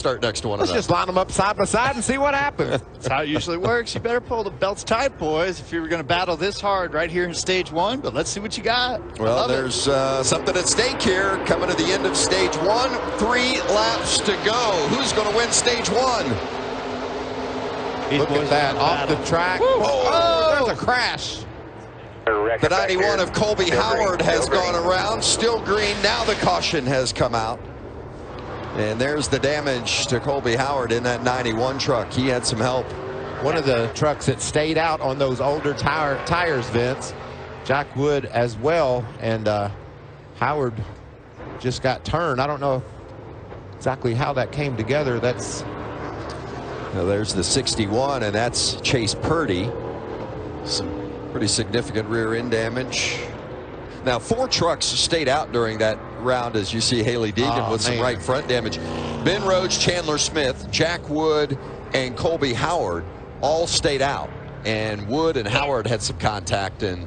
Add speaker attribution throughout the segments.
Speaker 1: start next to one
Speaker 2: Let's
Speaker 1: of them.
Speaker 2: just line them up side by side and see what happens.
Speaker 3: That's how it usually works. You better pull the belts tight, boys, if you're going to battle this hard right here in stage one. But let's see what you got.
Speaker 1: Well, there's something at stake here coming to the end of stage one. 3 laps to go. Who's going to win stage one?
Speaker 2: Look at that, off the track. Oh, there's a crash.
Speaker 1: The 91 of Colby Howard has gone around. Still green. Now the caution has come out. And there's the damage to Colby Howard in that 91 truck. He had some help.
Speaker 2: One of the trucks that stayed out on those older tires, Vince. Jack Wood as well. And Howard just got turned. I don't know exactly how that came together. That's...
Speaker 1: Now there's the 61, and that's Chase Purdy. Some pretty significant rear end damage. Now 4 trucks stayed out during that round, as you see Haley Deegan with some right front damage. Ben Rhodes, Chandler Smith, Jack Wood, and Colby Howard all stayed out. And Wood and Howard had some contact, and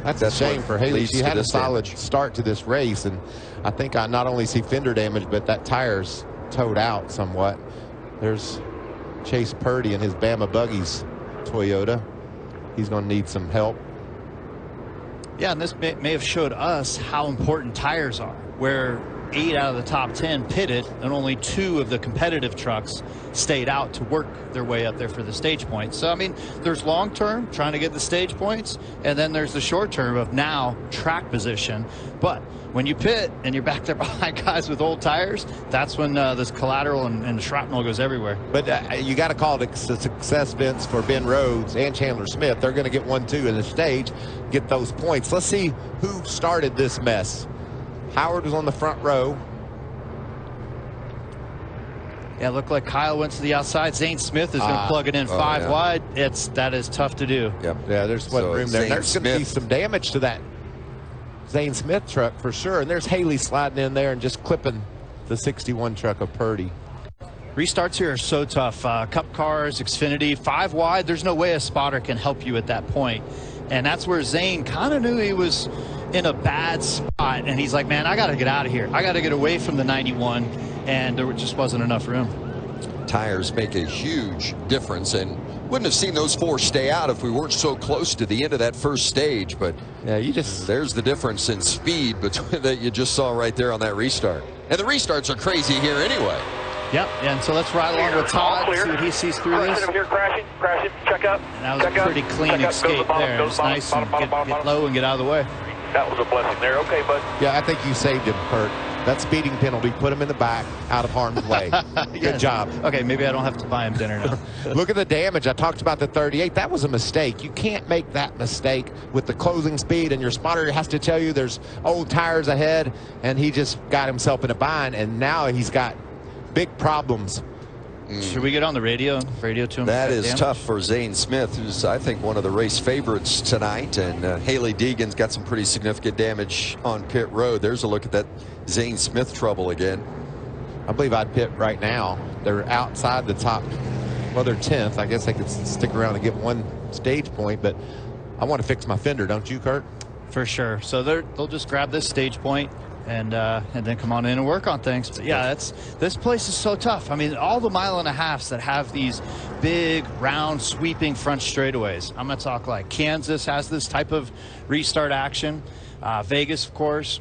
Speaker 2: that's a shame for Haley. She had a solid start to this race, and I think I not only see fender damage, but that tire's towed out somewhat. There's Chase Purdy and his Bama Buggies Toyota. He's going to need some help.
Speaker 3: Yeah, and this may have showed us how important tires are, where 8 out of the top 10 pitted and only 2 of the competitive trucks stayed out to work their way up there for the stage points. So, I mean, there's long term trying to get the stage points, and then there's the short term of now track position. But when you pit and you're back there behind guys with old tires, that's when this collateral and shrapnel goes everywhere.
Speaker 2: But you got to call it a success, Vince, for Ben Rhodes and Chandler Smith. They're going to get 1-2 in the stage, get those points. Let's see who started this mess. Howard was on the front row.
Speaker 3: Yeah, it looked like Kyle went to the outside. Zane Smith is going to plug it in 5 wide. That is tough to do.
Speaker 1: Yep.
Speaker 2: Yeah, there's one room there. There's going to be some damage to that Zane Smith truck for sure. And there's Haley sliding in there and just clipping the 61 truck of Purdy.
Speaker 3: Restarts here are so tough. Cup cars, Xfinity, 5 wide. There's no way a spotter can help you at that point. And that's where Zane kind of knew he was in a bad spot. And he's like, man, I got to get out of here. I got to get away from the 91. And there just wasn't enough room.
Speaker 1: Tires make a huge difference, and wouldn't have seen those 4 stay out if we weren't so close to the end of that first stage. But
Speaker 2: yeah,
Speaker 1: there's the difference in speed between that you just saw right there on that restart. And the restarts are crazy here anyway.
Speaker 3: Yep, and so let's ride along with Todd, see what he sees through this.
Speaker 4: Here, crashing, check up.
Speaker 3: And that was a pretty clean escape there. It's nice and get low and get out of the way.
Speaker 4: That was a blessing there. Okay, bud.
Speaker 2: Yeah, I think you saved him, Kurt. That speeding penalty put him in the back, out of harm's way. Good job.
Speaker 3: Okay, maybe I don't have to buy him dinner now.
Speaker 2: Look at the damage. I talked about the 38. That was a mistake. You can't make that mistake with the closing speed, and your spotter has to tell you there's old tires ahead, and he just got himself in a bind, and now he's got big problems.
Speaker 3: Should we get on the radio to him?
Speaker 1: That is tough for Zane Smith, who's, I think, one of the race favorites tonight. And Haley Deegan's got some pretty significant damage on pit road. There's a look at that Zane Smith trouble again.
Speaker 2: I believe I'd pit right now. They're outside the top. Well, they're 10th. I guess they could stick around and get 1 stage point, but I want to fix my fender, don't you, Kurt?
Speaker 3: For sure. So they'll just grab this stage point and then come on in and work on things. But yeah, this place is so tough. I mean, all the 1.5 miles that have these big, round, sweeping front straightaways. I'm going to talk like Kansas has this type of restart action. Vegas, of course.